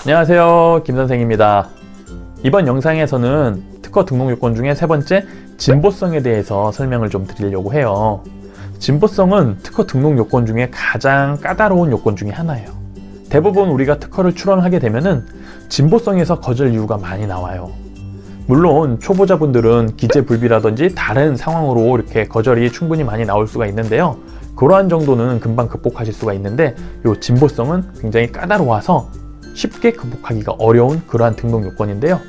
안녕하세요, 김선생입니다. 이번 영상에서는 특허 등록 요건 중에 세 번째, 진보성에 대해서 설명을 좀 드리려고 해요. 진보성은 특허 등록 요건 중에 가장 까다로운 요건 중에 하나예요. 대부분 우리가 특허를 출원하게 되면은 진보성에서 거절 이유가 많이 나와요. 물론 초보자분들은 기재불비라든지 다른 상황으로 이렇게 거절이 충분히 많이 나올 수가 있는데요. 그러한 정도는 금방 극복하실 수가 있는데 이 진보성은 굉장히 까다로워서 쉽게 극복하기가 어려운 그러한 등록 요건인데요.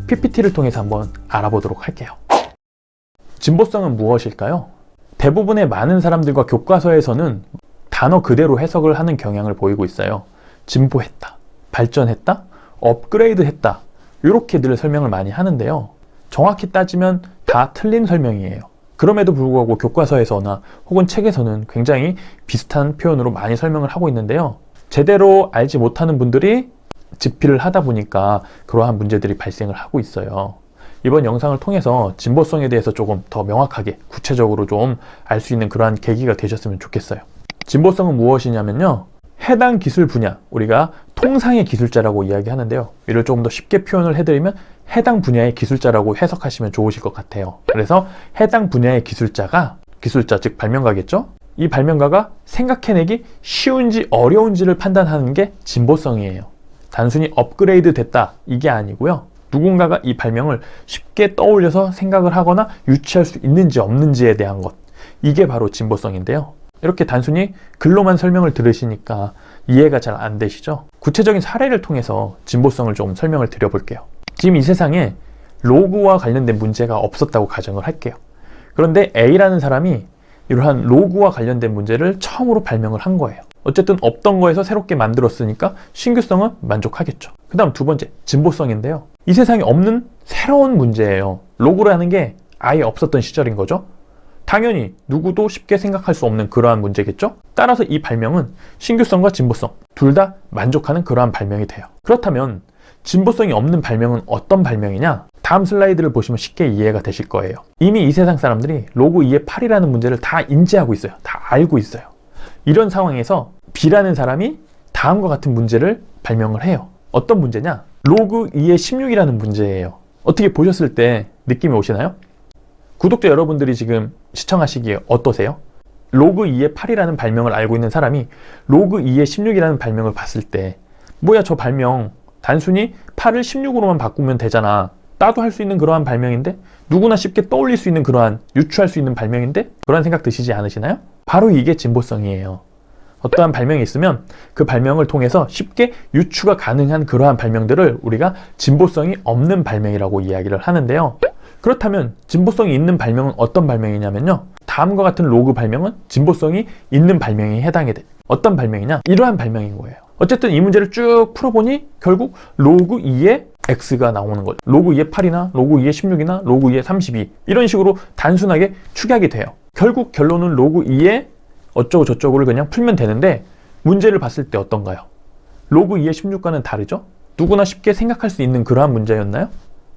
PPT를 통해서 한번 알아보도록 할게요. 진보성은 무엇일까요? 대부분의 많은 사람들과 교과서에서는 단어 그대로 해석을 하는 경향을 보이고 있어요. 진보했다, 발전했다, 업그레이드했다, 이렇게들 설명을 많이 하는데요. 정확히 따지면 다 틀린 설명이에요. 그럼에도 불구하고 교과서에서나 혹은 책에서는 굉장히 비슷한 표현으로 많이 설명을 하고 있는데요. 제대로 알지 못하는 분들이 집필을 하다 보니까 그러한 문제들이 발생을 하고 있어요. 이번 영상을 통해서 진보성에 대해서 조금 더 명확하게 구체적으로 좀 알 수 있는 그러한 계기가 되셨으면 좋겠어요. 진보성은 무엇이냐면요, 해당 기술 분야, 우리가 통상의 기술자라고 이야기하는데요. 이를 조금 더 쉽게 표현을 해드리면 해당 분야의 기술자라고 해석하시면 좋으실 것 같아요. 그래서 해당 분야의 기술자가, 기술자 즉 발명가겠죠? 이 발명가가 생각해내기 쉬운지 어려운지를 판단하는 게 진보성이에요. 단순히 업그레이드 됐다, 이게 아니고요. 누군가가 이 발명을 쉽게 떠올려서 생각을 하거나 유치할 수 있는지 없는지에 대한 것, 이게 바로 진보성인데요. 이렇게 단순히 글로만 설명을 들으시니까 이해가 잘 안 되시죠? 구체적인 사례를 통해서 진보성을 좀 설명을 드려볼게요. 지금 이 세상에 로그와 관련된 문제가 없었다고 가정을 할게요. 그런데 A라는 사람이 이러한 로그와 관련된 문제를 처음으로 발명을 한 거예요. 어쨌든 없던 거에서 새롭게 만들었으니까 신규성은 만족하겠죠. 그 다음 두 번째, 진보성인데요. 이 세상에 없는 새로운 문제예요. 로그라는 게 아예 없었던 시절인 거죠. 당연히 누구도 쉽게 생각할 수 없는 그러한 문제겠죠. 따라서 이 발명은 신규성과 진보성 둘 다 만족하는 그러한 발명이 돼요. 그렇다면 진보성이 없는 발명은 어떤 발명이냐? 다음 슬라이드를 보시면 쉽게 이해가 되실 거예요. 이미 이 세상 사람들이 로그 2의 8이라는 문제를 다 인지하고 있어요. 다 알고 있어요. 이런 상황에서 B라는 사람이 다음과 같은 문제를 발명을 해요. 어떤 문제냐? 로그 2의 16이라는 문제예요. 어떻게 보셨을 때 느낌이 오시나요? 구독자 여러분들이 지금 시청하시기에 어떠세요? 로그 2의 8이라는 발명을 알고 있는 사람이 로그 2의 16이라는 발명을 봤을 때, 뭐야 저 발명 단순히 8을 16으로만 바꾸면 되잖아, 나도 할 수 있는 그러한 발명인데, 누구나 쉽게 떠올릴 수 있는 그러한, 유추할 수 있는 발명인데, 그런 생각 드시지 않으시나요? 바로 이게 진보성이에요. 어떠한 발명이 있으면 그 발명을 통해서 쉽게 유추가 가능한 그러한 발명들을 우리가 진보성이 없는 발명이라고 이야기를 하는데요. 그렇다면 진보성이 있는 발명은 어떤 발명이냐면요, 다음과 같은 로그 발명은 진보성이 있는 발명에 해당이 돼. 어떤 발명이냐? 이러한 발명인 거예요. 어쨌든 이 문제를 쭉 풀어보니 결국 로그 2의 X가 나오는 거죠. 로그 2의 8이나 로그 2의 16이나 로그 2의 32, 이런 식으로 단순하게 축약이 돼요. 결국 결론은 로그 2의 어쩌고 저쩌고를 그냥 풀면 되는데, 문제를 봤을 때 어떤가요? 로그 2의 16과는 다르죠? 누구나 쉽게 생각할 수 있는 그러한 문제였나요?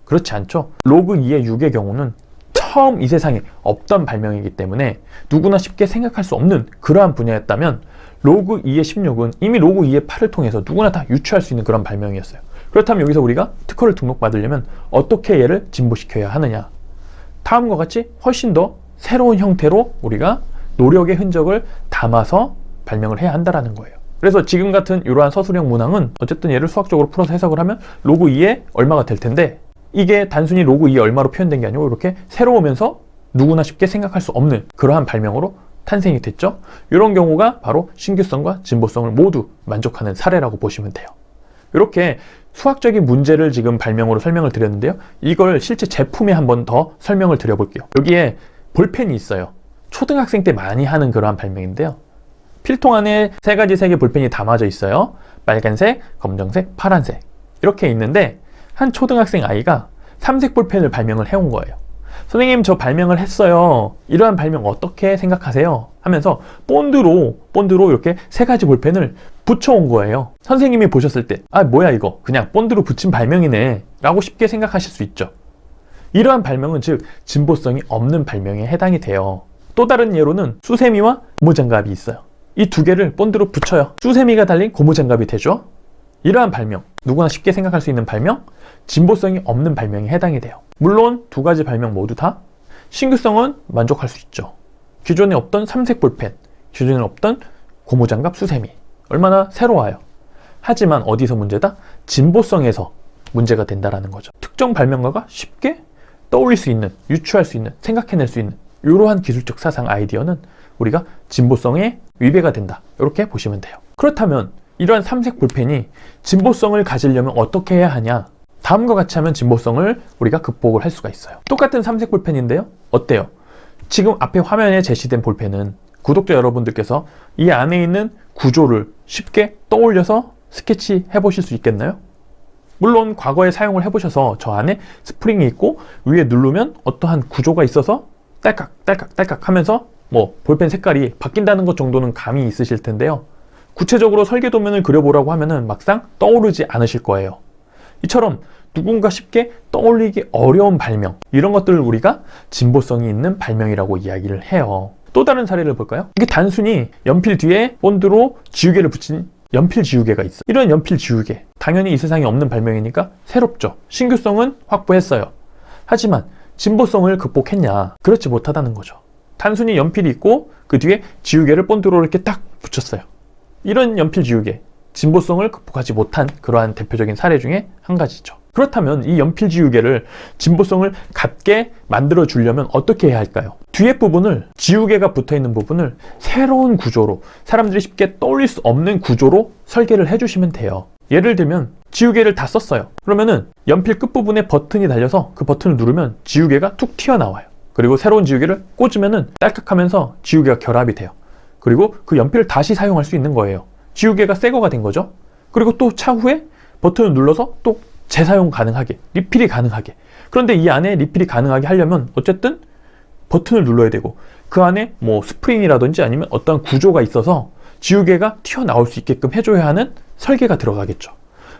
그렇지 않죠. 로그 2의 6의 경우는 처음 이 세상에 없던 발명이기 때문에 누구나 쉽게 생각할 수 없는 그러한 분야였다면, 로그 2의 16은 이미 로그 2의 8을 통해서 누구나 다 유추할 수 있는 그런 발명이었어요. 그렇다면 여기서 우리가 특허를 등록받으려면 어떻게 얘를 진보시켜야 하느냐? 다음과 같이 훨씬 더 새로운 형태로 우리가 노력의 흔적을 담아서 발명을 해야 한다는 거예요. 그래서 지금 같은 이러한 서술형 문항은 어쨌든 얘를 수학적으로 풀어서 해석을 하면 로그 2의 얼마가 될 텐데, 이게 단순히 로그 2의 얼마로 표현된 게 아니고 이렇게 새로우면서 누구나 쉽게 생각할 수 없는 그러한 발명으로 탄생이 됐죠. 이런 경우가 바로 신규성과 진보성을 모두 만족하는 사례라고 보시면 돼요. 이렇게 수학적인 문제를 지금 발명으로 설명을 드렸는데요. 이걸 실제 제품에 한 번 더 설명을 드려볼게요. 여기에 볼펜이 있어요. 초등학생 때 많이 하는 그러한 발명인데요. 필통 안에 세 가지 색의 볼펜이 담아져 있어요. 빨간색, 검정색, 파란색, 이렇게 있는데 한 초등학생 아이가 삼색 볼펜을 발명을 해온 거예요. 선생님, 저 발명을 했어요. 이러한 발명 어떻게 생각하세요? 하면서 본드로 이렇게 세 가지 볼펜을 붙여온 거예요. 선생님이 보셨을 때, 아 뭐야 이거 그냥 본드로 붙인 발명이네 라고 쉽게 생각하실 수 있죠. 이러한 발명은 즉 진보성이 없는 발명에 해당이 돼요. 또 다른 예로는 수세미와 고무장갑이 있어요. 이 두 개를 본드로 붙여요. 수세미가 달린 고무장갑이 되죠. 이러한 발명, 누구나 쉽게 생각할 수 있는 발명, 진보성이 없는 발명에 해당이 돼요. 물론 두 가지 발명 모두 다 신규성은 만족할 수 있죠. 기존에 없던 삼색 볼펜, 기존에 없던 고무장갑 수세미, 얼마나 새로워요. 하지만 어디서 문제다? 진보성에서 문제가 된다라는 거죠. 특정 발명가가 쉽게 떠올릴 수 있는, 유추할 수 있는, 생각해낼 수 있는 이러한 기술적 사상 아이디어는 우리가 진보성에 위배가 된다, 이렇게 보시면 돼요. 그렇다면 이러한 삼색 볼펜이 진보성을 가지려면 어떻게 해야 하냐? 다음과 같이 하면 진보성을 우리가 극복을 할 수가 있어요. 똑같은 삼색 볼펜인데요, 어때요? 지금 앞에 화면에 제시된 볼펜은 구독자 여러분들께서 이 안에 있는 구조를 쉽게 떠올려서 스케치 해보실 수 있겠나요? 물론 과거에 사용을 해보셔서 저 안에 스프링이 있고 위에 누르면 어떠한 구조가 있어서 딸깍 딸깍 딸깍 하면서 뭐 볼펜 색깔이 바뀐다는 것 정도는 감이 있으실 텐데요, 구체적으로 설계도면을 그려보라고 하면은 막상 떠오르지 않으실 거예요. 이처럼 누군가 쉽게 떠올리기 어려운 발명, 이런 것들을 우리가 진보성이 있는 발명이라고 이야기를 해요. 또 다른 사례를 볼까요? 이게 단순히 연필 뒤에 본드로 지우개를 붙인 연필 지우개가 있어. 이런 연필 지우개, 당연히 이 세상에 없는 발명이니까 새롭죠. 신규성은 확보했어요. 하지만 진보성을 극복했냐? 그렇지 못하다는 거죠. 단순히 연필이 있고 그 뒤에 지우개를 본드로 이렇게 딱 붙였어요. 이런 연필 지우개, 진보성을 극복하지 못한 그러한 대표적인 사례 중에 한 가지죠. 그렇다면 이 연필 지우개를 진보성을 갖게 만들어 주려면 어떻게 해야 할까요? 뒤에 부분을, 지우개가 붙어 있는 부분을 새로운 구조로, 사람들이 쉽게 떠올릴 수 없는 구조로 설계를 해주시면 돼요. 예를 들면 지우개를 다 썼어요. 그러면은 연필 끝부분에 버튼이 달려서 그 버튼을 누르면 지우개가 툭 튀어나와요. 그리고 새로운 지우개를 꽂으면은 딸깍하면서 지우개가 결합이 돼요. 그리고 그 연필을 다시 사용할 수 있는 거예요. 지우개가 새 거가 된 거죠. 그리고 또 차후에 버튼을 눌러서 또 재사용 가능하게, 리필이 가능하게. 그런데 이 안에 리필이 가능하게 하려면 어쨌든 버튼을 눌러야 되고 그 안에 뭐 스프링이라든지 아니면 어떤 구조가 있어서 지우개가 튀어나올 수 있게끔 해줘야 하는 설계가 들어가겠죠.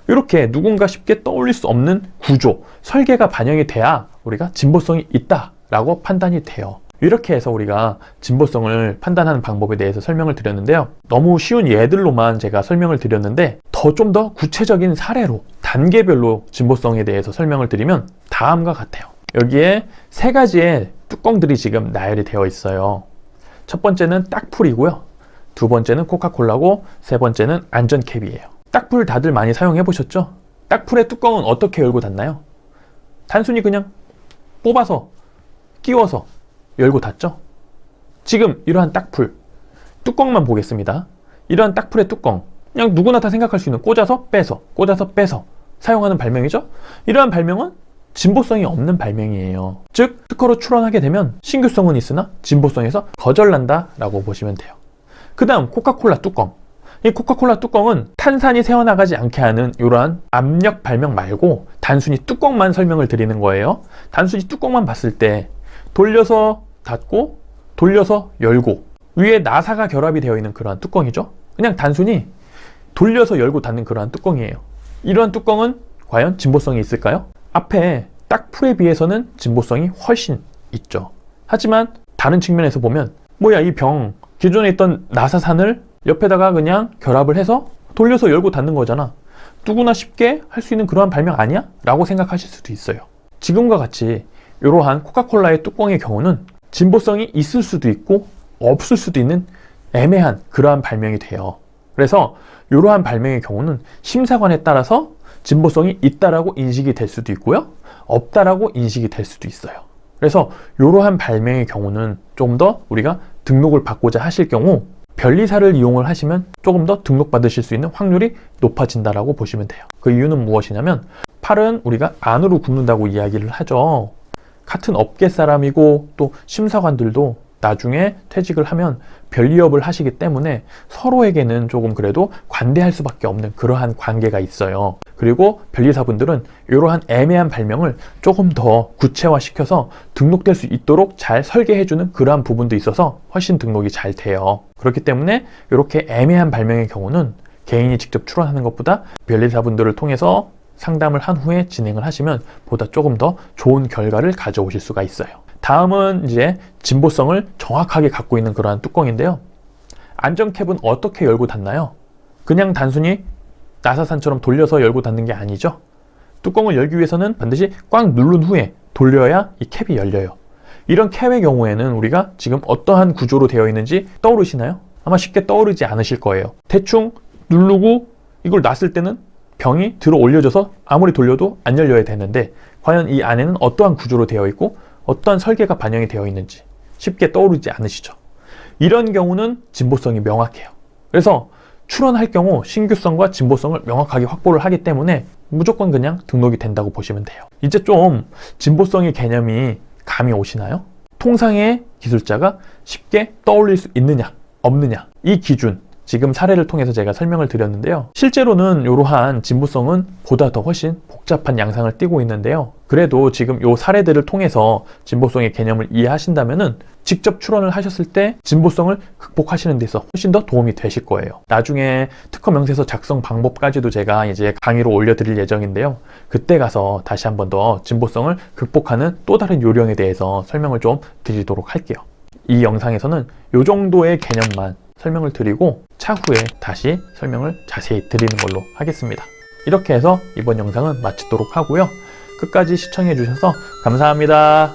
이렇게 누군가 쉽게 떠올릴 수 없는 구조, 설계가 반영이 돼야 우리가 진보성이 있다라고 판단이 돼요. 이렇게 해서 우리가 진보성을 판단하는 방법에 대해서 설명을 드렸는데요. 너무 쉬운 예들로만 제가 설명을 드렸는데 좀 더 구체적인 사례로 단계별로 진보성에 대해서 설명을 드리면 다음과 같아요. 여기에 세 가지의 뚜껑들이 지금 나열이 되어 있어요. 첫 번째는 딱풀이고요. 두 번째는 코카콜라고, 세 번째는 안전캡이에요. 딱풀 다들 많이 사용해 보셨죠? 딱풀의 뚜껑은 어떻게 열고 닫나요? 단순히 그냥 뽑아서 끼워서 열고 닫죠? 지금 이러한 딱풀 뚜껑만 보겠습니다. 이러한 딱풀의 뚜껑, 그냥 누구나 다 생각할 수 있는 꽂아서 빼서 꽂아서 빼서 사용하는 발명이죠? 이러한 발명은 진보성이 없는 발명이에요. 즉 특허로 출원하게 되면 신규성은 있으나 진보성에서 거절난다 라고 보시면 돼요. 그 다음 코카콜라 뚜껑. 이 코카콜라 뚜껑은 탄산이 새어나가지 않게 하는 이러한 압력 발명 말고 단순히 뚜껑만 설명을 드리는 거예요. 단순히 뚜껑만 봤을 때 돌려서 닫고 돌려서 열고 위에 나사가 결합이 되어 있는 그러한 뚜껑이죠. 그냥 단순히 돌려서 열고 닫는 그러한 뚜껑이에요. 이러한 뚜껑은 과연 진보성이 있을까요? 앞에 딱풀에 비해서는 진보성이 훨씬 있죠. 하지만 다른 측면에서 보면 뭐야, 이 병 기존에 있던 나사산을 옆에다가 그냥 결합을 해서 돌려서 열고 닫는 거잖아. 누구나 쉽게 할 수 있는 그러한 발명 아니야? 라고 생각하실 수도 있어요. 지금과 같이 이러한 코카콜라의 뚜껑의 경우는 진보성이 있을 수도 있고 없을 수도 있는 애매한 그러한 발명이 돼요. 그래서 이러한 발명의 경우는 심사관에 따라서 진보성이 있다라고 인식이 될 수도 있고요, 없다라고 인식이 될 수도 있어요. 그래서 이러한 발명의 경우는 조금 더 우리가 등록을 받고자 하실 경우 변리사를 이용을 하시면 조금 더 등록받으실 수 있는 확률이 높아진다라고 보시면 돼요. 그 이유는 무엇이냐면 팔은 우리가 안으로 굽는다고 이야기를 하죠. 같은 업계 사람이고 또 심사관들도 나중에 퇴직을 하면 변리업을 하시기 때문에 서로에게는 조금 그래도 관대할 수밖에 없는 그러한 관계가 있어요. 그리고 변리사분들은 이러한 애매한 발명을 조금 더 구체화시켜서 등록될 수 있도록 잘 설계해주는 그러한 부분도 있어서 훨씬 등록이 잘 돼요. 그렇기 때문에 이렇게 애매한 발명의 경우는 개인이 직접 출원하는 것보다 변리사분들을 통해서 상담을 한 후에 진행을 하시면 보다 조금 더 좋은 결과를 가져오실 수가 있어요. 다음은 이제 진보성을 정확하게 갖고 있는 그러한 뚜껑인데요. 안전캡은 어떻게 열고 닫나요? 그냥 단순히 나사산처럼 돌려서 열고 닫는 게 아니죠. 뚜껑을 열기 위해서는 반드시 꽉 누른 후에 돌려야 이 캡이 열려요. 이런 캡의 경우에는 우리가 지금 어떠한 구조로 되어 있는지 떠오르시나요? 아마 쉽게 떠오르지 않으실 거예요. 대충 누르고 이걸 놨을 때는 병이 들어 올려져서 아무리 돌려도 안 열려야 되는데 과연 이 안에는 어떠한 구조로 되어 있고 어떠한 설계가 반영이 되어 있는지 쉽게 떠오르지 않으시죠? 이런 경우는 진보성이 명확해요. 그래서 출원할 경우 신규성과 진보성을 명확하게 확보를 하기 때문에 무조건 그냥 등록이 된다고 보시면 돼요. 이제 좀 진보성의 개념이 감이 오시나요? 통상의 기술자가 쉽게 떠올릴 수 있느냐 없느냐, 이 기준 지금 사례를 통해서 제가 설명을 드렸는데요. 실제로는 이러한 진보성은 보다 더 훨씬 복잡한 양상을 띠고 있는데요. 그래도 지금 이 사례들을 통해서 진보성의 개념을 이해하신다면은 직접 출원을 하셨을 때 진보성을 극복하시는 데서 훨씬 더 도움이 되실 거예요. 나중에 특허 명세서 작성 방법까지도 제가 이제 강의로 올려드릴 예정인데요. 그때 가서 다시 한 번 더 진보성을 극복하는 또 다른 요령에 대해서 설명을 좀 드리도록 할게요. 이 영상에서는 이 정도의 개념만 설명을 드리고 차후에 다시 설명을 자세히 드리는 걸로 하겠습니다. 이렇게 해서 이번 영상은 마치도록 하고요. 끝까지 시청해 주셔서 감사합니다.